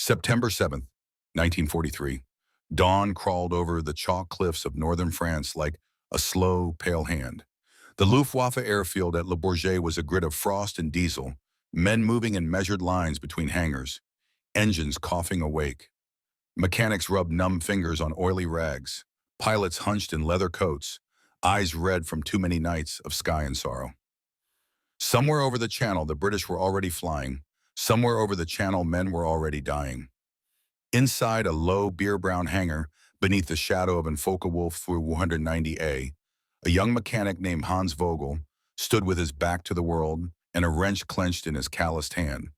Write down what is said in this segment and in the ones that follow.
September 7th, 1943. Dawn crawled over the chalk cliffs of northern France like a slow, pale hand. The Luftwaffe airfield at Le Bourget was a grid of frost and diesel, men moving in measured lines between hangars, engines coughing awake. Mechanics rubbed numb fingers on oily rags, pilots hunched in leather coats, eyes red from too many nights of sky and sorrow. Somewhere over the channel, the British were already flying. Somewhere over the channel, men were already dying. Inside a low, beer-brown hangar, beneath the shadow of Ineffective WWII, a young mechanic named Hans Vogel stood with his back to the world and a wrench clenched in his calloused hand.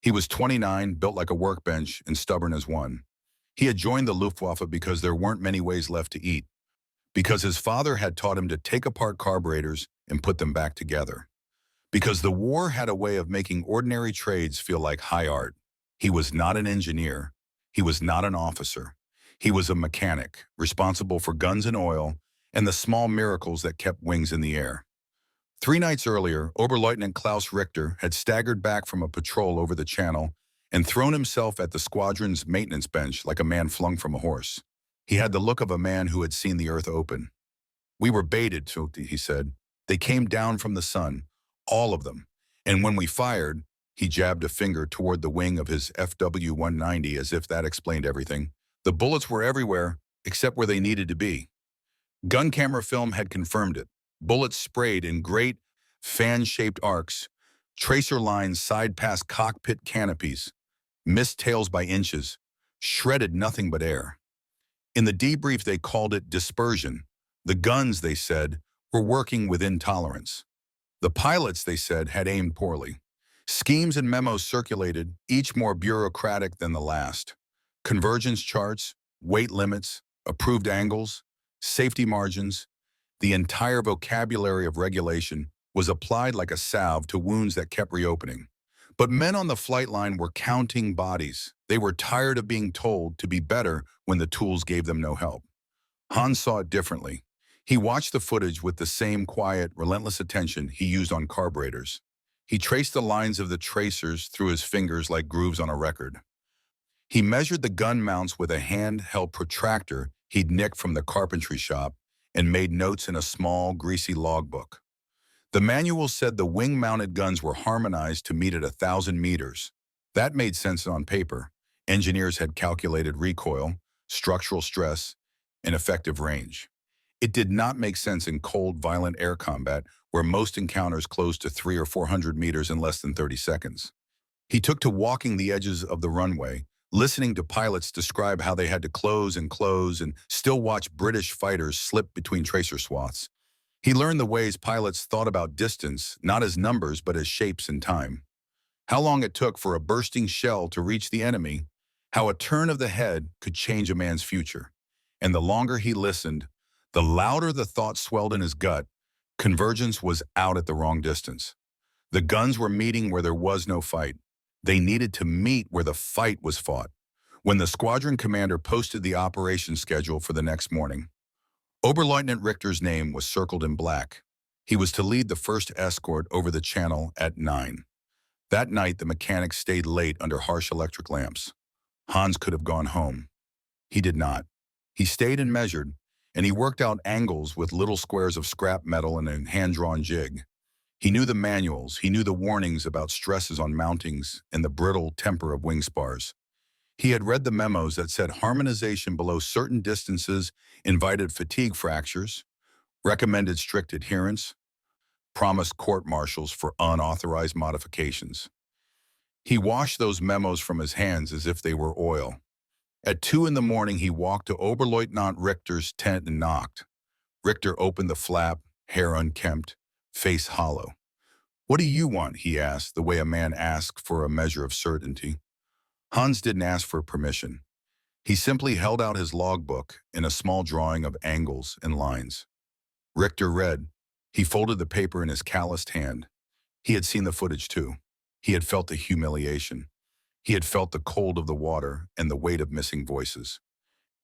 He was 29, built like a workbench, and stubborn as one. He had joined the Luftwaffe because there weren't many ways left to eat, because his father had taught him to take apart carburetors and put them back together, because the war had a way of making ordinary trades feel like high art. He was not an engineer. He was not an officer. He was a mechanic, responsible for guns and oil and the small miracles that kept wings in the air. 3 nights earlier, Oberleutnant Klaus Richter had staggered back from a patrol over the channel and thrown himself at the squadron's maintenance bench like a man flung from a horse. He had the look of a man who had seen the earth open. "We were baited," he said. "They came down from the sun, all of them. And when we fired," he jabbed a finger toward the wing of his FW-190 as if that explained everything, "the bullets were everywhere except where they needed to be." Gun camera film had confirmed it. Bullets sprayed in great, fan-shaped arcs, tracer lines sighed past cockpit canopies, missed tails by inches, shredded nothing but air. In the debrief, they called it dispersion. The guns, they said, were working within tolerance. The pilots, they said, had aimed poorly. Schemes and memos circulated, each more bureaucratic than the last. Convergence charts, weight limits, approved angles, safety margins. The entire vocabulary of regulation was applied like a salve to wounds that kept reopening. But men on the flight line were counting bodies. They were tired of being told to be better when the tools gave them no help. Hans saw it differently. He watched the footage with the same quiet, relentless attention he used on carburetors. He traced the lines of the tracers through his fingers like grooves on a record. He measured the gun mounts with a hand-held protractor he'd nicked from the carpentry shop and made notes in a small, greasy logbook. The manual said the wing-mounted guns were harmonized to meet at 1,000 meters. That made sense on paper. Engineers had calculated recoil, structural stress, and effective range. It did not make sense in cold, violent air combat, where most encounters closed to 300 or 400 meters in less than 30 seconds. He took to walking the edges of the runway, listening to pilots describe how they had to close and still watch British fighters slip between tracer swaths. He learned the ways pilots thought about distance, not as numbers but as shapes and time. How long it took for a bursting shell to reach the enemy, how a turn of the head could change a man's future. And the longer he listened, the louder the thought swelled in his gut. Convergence was out at the wrong distance. The guns were meeting where there was no fight. They needed to meet where the fight was fought. When the squadron commander posted the operation schedule for the next morning, Oberleutnant Richter's name was circled in black. He was to lead the first escort over the channel at 9. That night, the mechanics stayed late under harsh electric lamps. Hans could have gone home. He did not. He stayed and measured, and he worked out angles with little squares of scrap metal and a hand-drawn jig. He knew the manuals, he knew the warnings about stresses on mountings and the brittle temper of wing spars. He had read the memos that said harmonization below certain distances invited fatigue fractures, recommended strict adherence, promised court-martials for unauthorized modifications. He washed those memos from his hands as if they were oil. At 2 in the morning, he walked to Oberleutnant Richter's tent and knocked. Richter opened the flap, hair unkempt, face hollow. "What do you want?" he asked, the way a man asks for a measure of certainty. Hans didn't ask for permission. He simply held out his logbook in a small drawing of angles and lines. Richter read. He folded the paper in his calloused hand. He had seen the footage too. He had felt the humiliation. He had felt the cold of the water and the weight of missing voices.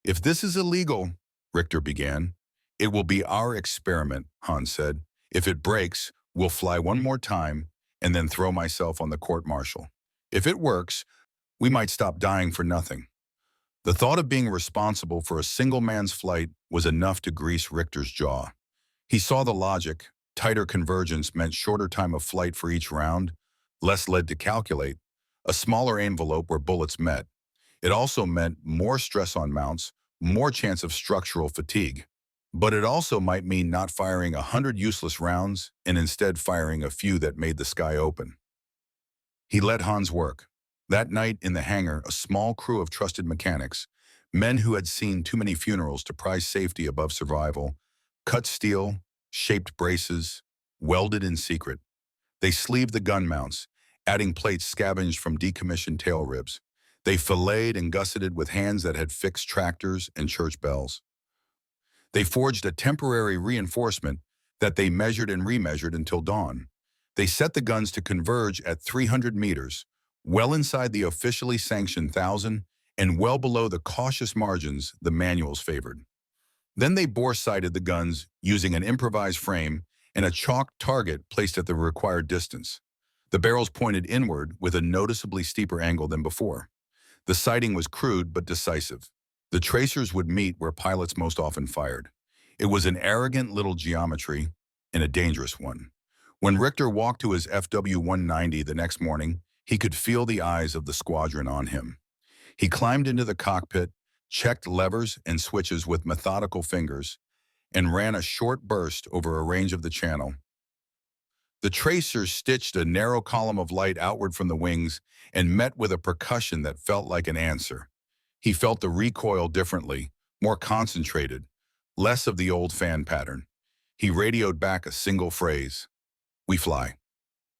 "If this is illegal," Richter began. "It will be our experiment," Hans said. "If it breaks, we'll fly one more time and then throw myself on the court-martial. If it works, we might stop dying for nothing. The thought of being responsible for a single man's flight was enough to grease Richter's jaw. He saw the logic. Tighter convergence meant shorter time of flight for each round, less lead to calculate, a smaller envelope where bullets met. It also meant more stress on mounts, more chance of structural fatigue. But it also might mean not firing 100 useless rounds and instead firing a few that made the sky open. He let Hans work. That night in the hangar, a small crew of trusted mechanics, men who had seen too many funerals to prize safety above survival, cut steel, shaped braces, welded in secret. They sleeved the gun mounts, adding plates scavenged from decommissioned tail ribs. They filleted and gusseted with hands that had fixed tractors and church bells. They forged a temporary reinforcement that they measured and remeasured until dawn. They set the guns to converge at 300 meters, well inside the officially sanctioned 1,000 and well below the cautious margins the manuals favored. Then they bore-sighted the guns using an improvised frame and a chalked target placed at the required distance. The barrels pointed inward with a noticeably steeper angle than before. The sighting was crude but decisive. The tracers would meet where pilots most often fired. It was an arrogant little geometry and a dangerous one. When Richter walked to his FW-190 the next morning, he could feel the eyes of the squadron on him. He climbed into the cockpit, checked levers and switches with methodical fingers, and ran a short burst over a range of the channel. The tracers stitched a narrow column of light outward from the wings and met with a percussion that felt like an answer. He felt the recoil differently, more concentrated, less of the old fan pattern. He radioed back a single phrase: "We fly."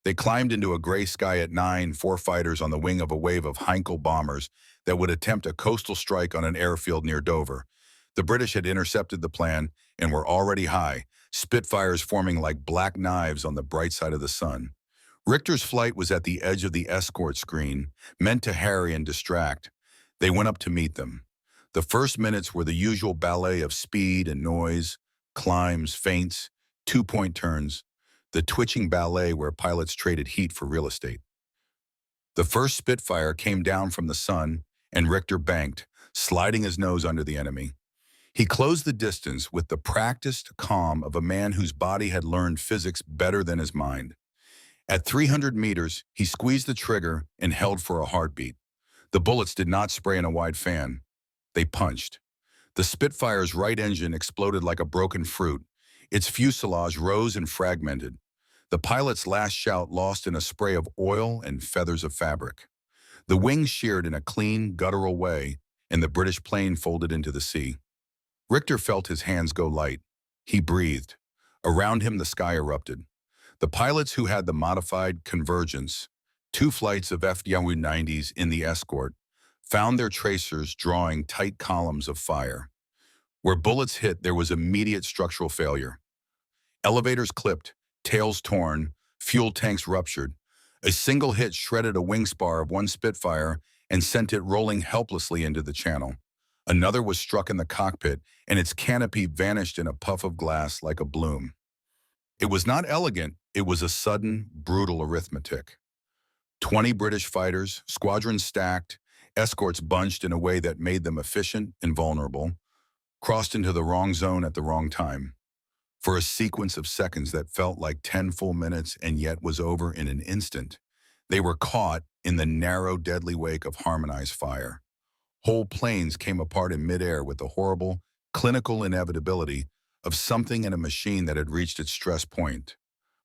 They climbed into a gray sky at 9, 4 fighters on the wing of a wave of Heinkel bombers that would attempt a coastal strike on an airfield near Dover. The British had intercepted the plan and were already high, Spitfires forming like black knives on the bright side of the sun. Richter's flight was at the edge of the escort screen, meant to harry and distract. They went up to meet them. The first minutes were the usual ballet of speed and noise, climbs, feints, two-point turns, the twitching ballet where pilots traded heat for real estate. The first Spitfire came down from the sun, and Richter banked, sliding his nose under the enemy. He closed the distance with the practiced calm of a man whose body had learned physics better than his mind. At 300 meters, he squeezed the trigger and held for a heartbeat. The bullets did not spray in a wide fan. They punched. The Spitfire's right engine exploded like a broken fruit. Its fuselage rose and fragmented. The pilot's last shout lost in a spray of oil and feathers of fabric. The wings sheared in a clean, guttural way, and the British plane folded into the sea. Richter felt his hands go light. He breathed. Around him, the sky erupted. The pilots who had the modified convergence, 2 flights of FW-90s in the escort, found their tracers drawing tight columns of fire. Where bullets hit, there was immediate structural failure. Elevators clipped, tails torn, fuel tanks ruptured. A single hit shredded a wing spar of one Spitfire and sent it rolling helplessly into the channel. Another was struck in the cockpit, and its canopy vanished in a puff of glass like a bloom. It was not elegant, it was a sudden, brutal arithmetic. 20 British fighters, squadrons stacked, escorts bunched in a way that made them efficient and vulnerable, crossed into the wrong zone at the wrong time. For a sequence of seconds that felt like 10 full minutes and yet was over in an instant, they were caught in the narrow, deadly wake of harmonized fire. Whole planes came apart in midair with the horrible, clinical inevitability of something in a machine that had reached its stress point.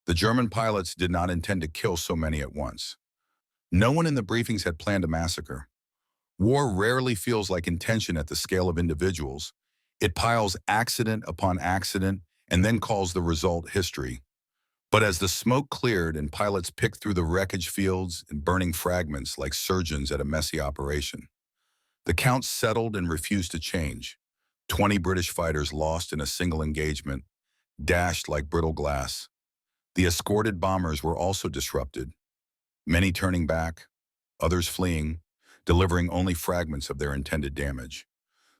The German pilots did not intend to kill so many at once. No one in the briefings had planned a massacre. War rarely feels like intention at the scale of individuals. It piles accident upon accident and then calls the result history. But as the smoke cleared and pilots picked through the wreckage fields and burning fragments like surgeons at a messy operation, the count settled and refused to change. 20 British fighters lost in a single engagement, dashed like brittle glass. The escorted bombers were also disrupted, many turning back, others fleeing, delivering only fragments of their intended damage.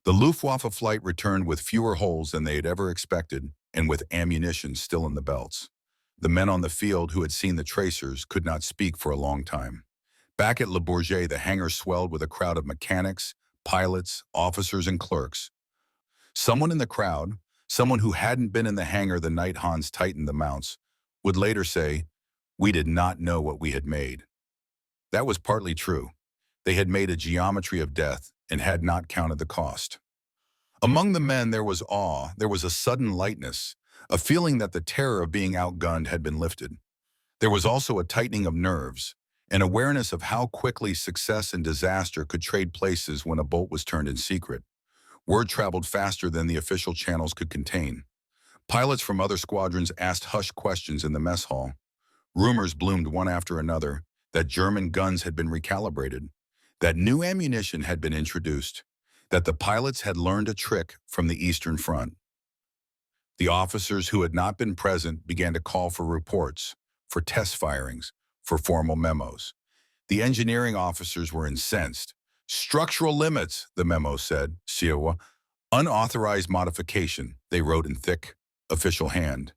The Luftwaffe flight returned with fewer holes than they had ever expected and with ammunition still in the belts. The men on the field who had seen the tracers could not speak for a long time. Back at Le Bourget, the hangar swelled with a crowd of mechanics, pilots, officers, and clerks. Someone in the crowd, someone who hadn't been in the hangar the night Hans tightened the mounts, would later say, "We did not know what we had made." That was partly true. They had made a geometry of death and had not counted the cost. Among the men there was awe, there was a sudden lightness, a feeling that the terror of being outgunned had been lifted. There was also a tightening of nerves, an awareness of how quickly success and disaster could trade places when a bolt was turned in secret. Word traveled faster than the official channels could contain. Pilots from other squadrons asked hushed questions in the mess hall. Rumors bloomed one after another that German guns had been recalibrated, that new ammunition had been introduced, that the pilots had learned a trick from the Eastern Front. The officers who had not been present began to call for reports, for test firings, for formal memos. The engineering officers were incensed. "Structural limits," the memo said, Siowa. "Unauthorized modification," they wrote in thick, official hand.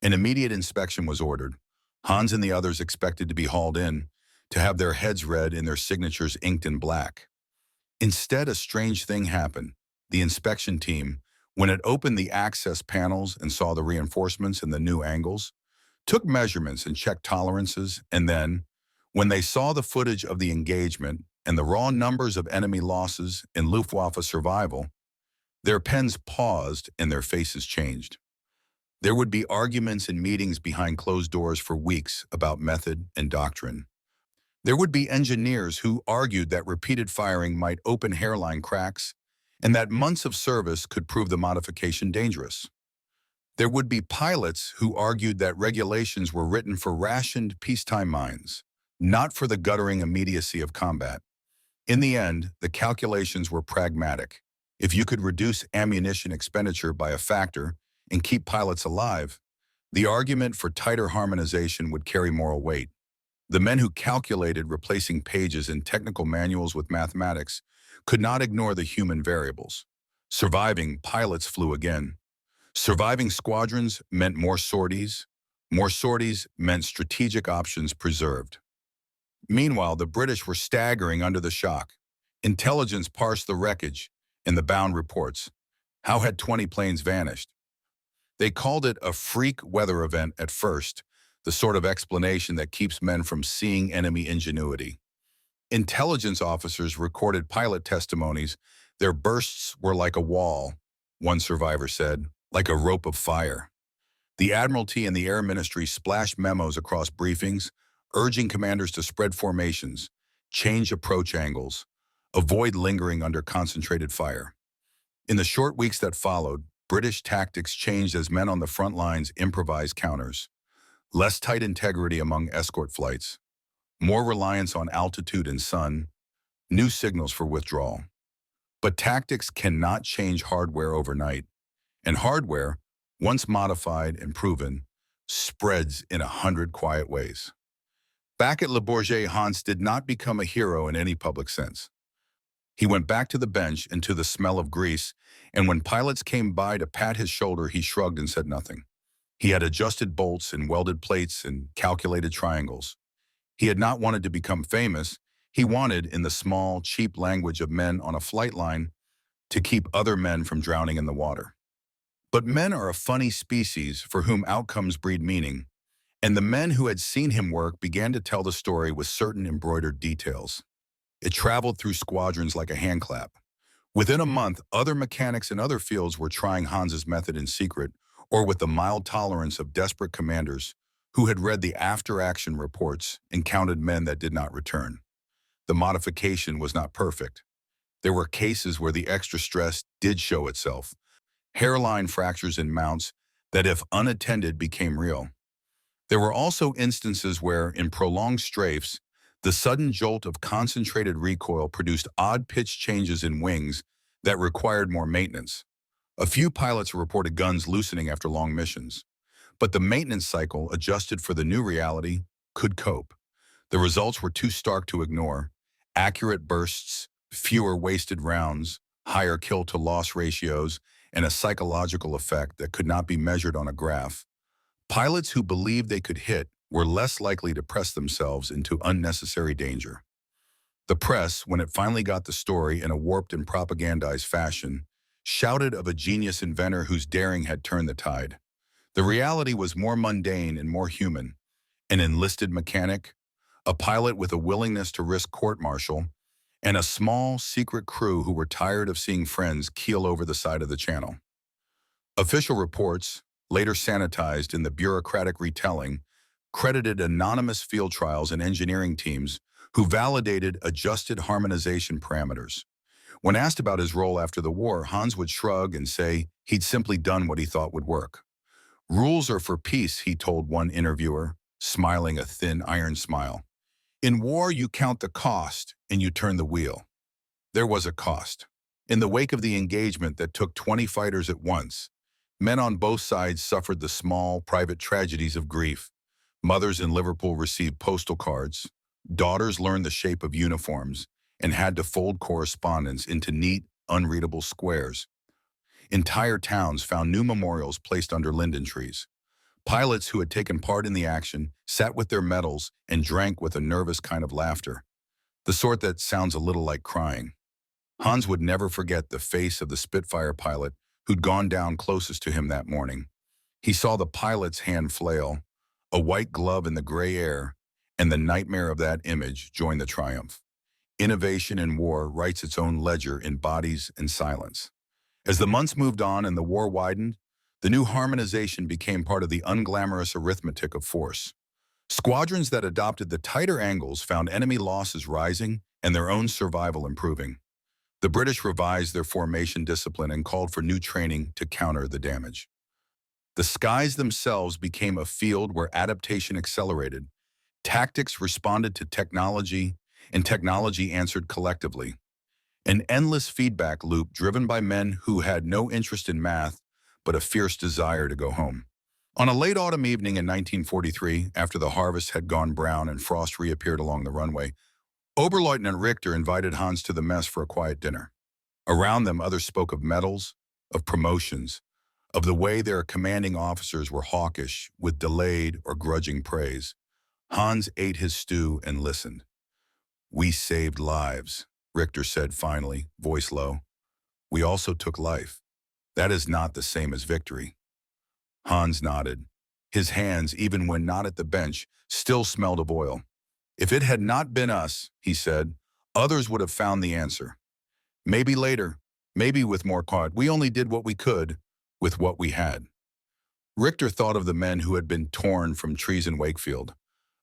An immediate inspection was ordered. Hans and the others expected to be hauled in, to have their heads read and their signatures inked in black. Instead, a strange thing happened. The inspection team, when it opened the access panels and saw the reinforcements and the new angles, took measurements and checked tolerances, and then, when they saw the footage of the engagement and the raw numbers of enemy losses and Luftwaffe survival, their pens paused and their faces changed. There would be arguments and meetings behind closed doors for weeks about method and doctrine. There would be engineers who argued that repeated firing might open hairline cracks and that months of service could prove the modification dangerous. There would be pilots who argued that regulations were written for rationed peacetime minds, not for the guttering immediacy of combat. In the end, the calculations were pragmatic. If you could reduce ammunition expenditure by a factor and keep pilots alive, the argument for tighter harmonization would carry moral weight. The men who calculated replacing pages in technical manuals with mathematics could not ignore the human variables. Surviving pilots flew again. Surviving squadrons meant more sorties. More sorties meant strategic options preserved. Meanwhile, the British were staggering under the shock. Intelligence parsed the wreckage in the bound reports. How had 20 planes vanished? They called it a freak weather event at first, the sort of explanation that keeps men from seeing enemy ingenuity. Intelligence officers recorded pilot testimonies. Their bursts were like a wall, one survivor said, like a rope of fire. The Admiralty and the Air Ministry splashed memos across briefings, urging commanders to spread formations, change approach angles, avoid lingering under concentrated fire. In the short weeks that followed, British tactics changed as men on the front lines improvised counters. Less tight integrity among escort flights, more reliance on altitude and sun, new signals for withdrawal. But tactics cannot change hardware overnight, and hardware, once modified and proven, spreads in 100 quiet ways. Back at Le Bourget, Hans did not become a hero in any public sense. He went back to the bench and to the smell of grease, and when pilots came by to pat his shoulder, he shrugged and said nothing. He had adjusted bolts and welded plates and calculated triangles. He had not wanted to become famous. He wanted, in the small, cheap language of men on a flight line, to keep other men from drowning in the water. But men are a funny species for whom outcomes breed meaning, and the men who had seen him work began to tell the story with certain embroidered details. It traveled through squadrons like a handclap. Within a month, other mechanics in other fields were trying Hans's method in secret, or with the mild tolerance of desperate commanders who had read the after-action reports and counted men that did not return. The modification was not perfect. There were cases where the extra stress did show itself, hairline fractures in mounts that, if unattended, became real. There were also instances where, in prolonged strafes, the sudden jolt of concentrated recoil produced odd pitch changes in wings that required more maintenance. A few pilots reported guns loosening after long missions, but the maintenance cycle, adjusted for the new reality, could cope. The results were too stark to ignore: accurate bursts, fewer wasted rounds, higher kill-to-loss ratios, and a psychological effect that could not be measured on a graph. Pilots who believed they could hit were less likely to press themselves into unnecessary danger. The press, when it finally got the story in a warped and propagandized fashion, shouted of a genius inventor whose daring had turned the tide. The reality was more mundane and more human. An enlisted mechanic, a pilot with a willingness to risk court-martial, and a small, secret crew who were tired of seeing friends keel over the side of the channel. Official reports, later sanitized in the bureaucratic retelling, credited anonymous field trials and engineering teams who validated adjusted harmonization parameters. When asked about his role after the war, Hans would shrug and say he'd simply done what he thought would work. "Rules are for peace," he told one interviewer, smiling a thin iron smile. "In war, you count the cost and you turn the wheel." There was a cost. In the wake of the engagement that took 20 fighters at once, men on both sides suffered the small, private tragedies of grief. Mothers in Liverpool received postal cards. Daughters learned the shape of uniforms and had to fold correspondence into neat, unreadable squares. Entire towns found new memorials placed under linden trees. Pilots who had taken part in the action sat with their medals and drank with a nervous kind of laughter, the sort that sounds a little like crying. Hans would never forget the face of the Spitfire pilot who'd gone down closest to him that morning. He saw the pilot's hand flail, a white glove in the gray air, and the nightmare of that image joined the triumph. Innovation in war writes its own ledger in bodies and silence. As the months moved on and the war widened, the new harmonization became part of the unglamorous arithmetic of force. Squadrons that adopted the tighter angles found enemy losses rising and their own survival improving. The British revised their formation discipline and called for new training to counter the damage. The skies themselves became a field where adaptation accelerated. Tactics responded to technology, and technology answered collectively. An endless feedback loop driven by men who had no interest in math, but a fierce desire to go home. On a late autumn evening in 1943, after the harvest had gone brown and frost reappeared along the runway, Oberleutnant Richter invited Hans to the mess for a quiet dinner. Around them, others spoke of medals, of promotions, of the way their commanding officers were hawkish with delayed or grudging praise. Hans ate his stew and listened. "We saved lives," Richter said finally, voice low. "We also took life. That is not the same as victory." Hans nodded. His hands, even when not at the bench, still smelled of oil. "If it had not been us," he said, "others would have found the answer. Maybe later, maybe with more caught. We only did what we could with what we had." Richter thought of the men who had been torn from trees in Wakefield,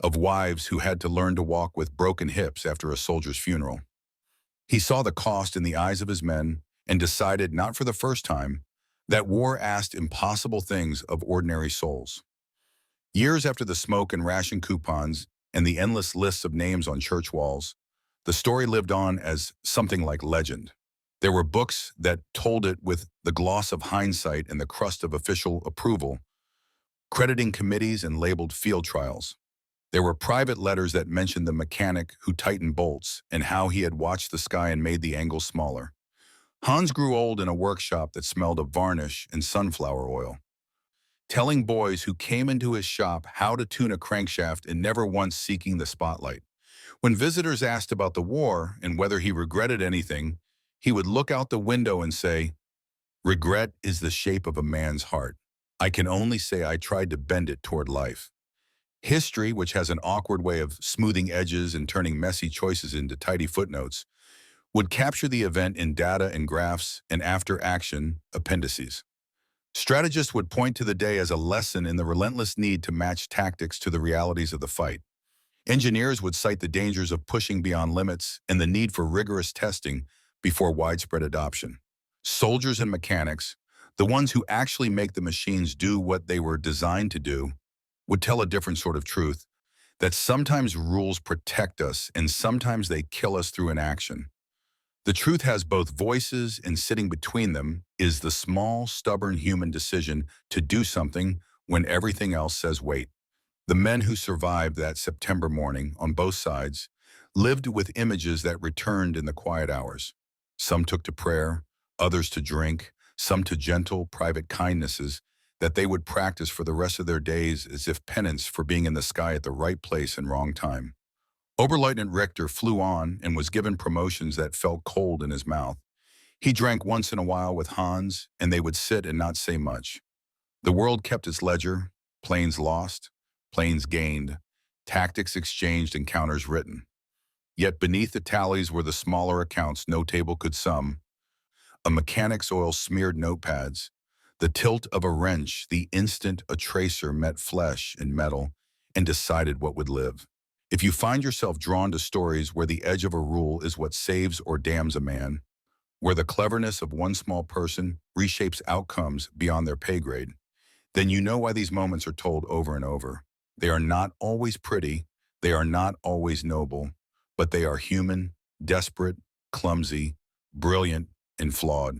of wives who had to learn to walk with broken hips after a soldier's funeral. He saw the cost in the eyes of his men and decided, not for the first time, that war asked impossible things of ordinary souls. Years after the smoke and ration coupons and the endless lists of names on church walls, the story lived on as something like legend. There were books that told it with the gloss of hindsight and the crust of official approval, crediting committees and labeled field trials. There were private letters that mentioned the mechanic who tightened bolts and how he had watched the sky and made the angles smaller. Hans grew old in a workshop that smelled of varnish and sunflower oil, telling boys who came into his shop how to tune a crankshaft and never once seeking the spotlight. When visitors asked about the war and whether he regretted anything, he would look out the window and say, "Regret is the shape of a man's heart. I can only say I tried to bend it toward life." History, which has an awkward way of smoothing edges and turning messy choices into tidy footnotes, would capture the event in data and graphs and after-action appendices. Strategists would point to the day as a lesson in the relentless need to match tactics to the realities of the fight. Engineers would cite the dangers of pushing beyond limits and the need for rigorous testing before widespread adoption. Soldiers and mechanics, the ones who actually make the machines do what they were designed to do, would tell a different sort of truth, that sometimes rules protect us and sometimes they kill us through inaction. The truth has both voices, and sitting between them is the small, stubborn human decision to do something when everything else says wait. The men who survived that September morning on both sides lived with images that returned in the quiet hours. Some took to prayer, others to drink, some to gentle, private kindnesses that they would practice for the rest of their days as if penance for being in the sky at the right place and wrong time. Oberleutnant Richter flew on and was given promotions that felt cold in his mouth. He drank once in a while with Hans, and they would sit and not say much. The world kept its ledger, planes lost, planes gained, tactics exchanged, encounters written. Yet beneath the tallies were the smaller accounts no table could sum, a mechanic's oil-smeared notepads, the tilt of a wrench the instant a tracer met flesh and metal and decided what would live. If you find yourself drawn to stories where the edge of a rule is what saves or damns a man, where the cleverness of one small person reshapes outcomes beyond their pay grade, then you know why these moments are told over and over. They are not always pretty, they are not always noble, but they are human, desperate, clumsy, brilliant, and flawed.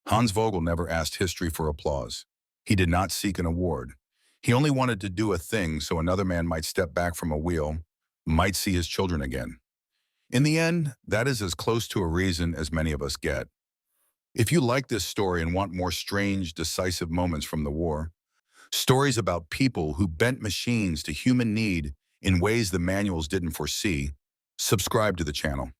Hans Vogel never asked history for applause. He did not seek an award. He only wanted to do a thing so another man might step back from a wheel, might see his children again. In the end, that is as close to a reason as many of us get. If you like this story and want more strange, decisive moments from the war, stories about people who bent machines to human need in ways the manuals didn't foresee, subscribe to the channel.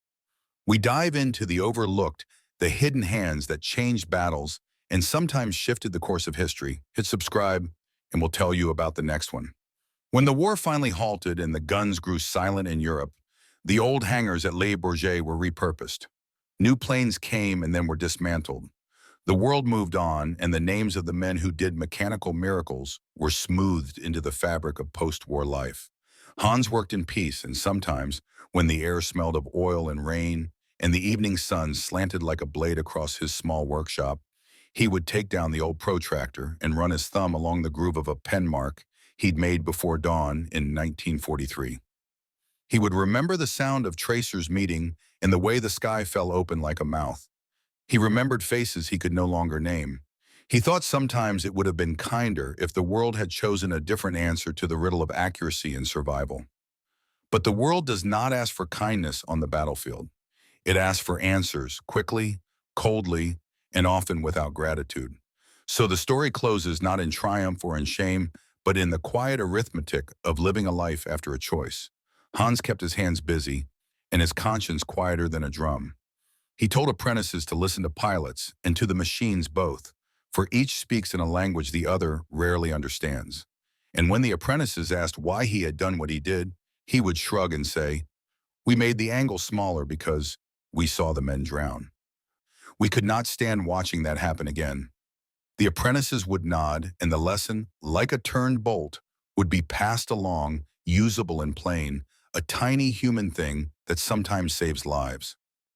We dive into the overlooked, the hidden hands that changed battles and sometimes shifted the course of history. Hit subscribe and we'll tell you about the next one. When the war finally halted and the guns grew silent in Europe, the old hangars at Le Bourget were repurposed. New planes came and then were dismantled. The world moved on, and the names of the men who did mechanical miracles were smoothed into the fabric of post-war life. Hans worked in peace, and sometimes, when the air smelled of oil and rain, and the evening sun slanted like a blade across his small workshop, he would take down the old protractor and run his thumb along the groove of a pen mark he'd made before dawn in 1943. He would remember the sound of tracers meeting and the way the sky fell open like a mouth. He remembered faces he could no longer name. He thought sometimes it would have been kinder if the world had chosen a different answer to the riddle of accuracy and survival. But the world does not ask for kindness on the battlefield. It asks for answers quickly, coldly, and often without gratitude. So the story closes not in triumph or in shame, but in the quiet arithmetic of living a life after a choice. Hans kept his hands busy and his conscience quieter than a drum. He told apprentices to listen to pilots and to the machines both, for each speaks in a language the other rarely understands. And when the apprentices asked why he had done what he did, he would shrug and say, "We made the angle smaller because we saw the men drown." We could not stand watching that happen again. The apprentices would nod, and the lesson, like a turned bolt, would be passed along, usable and plain, a tiny human thing that sometimes saves lives.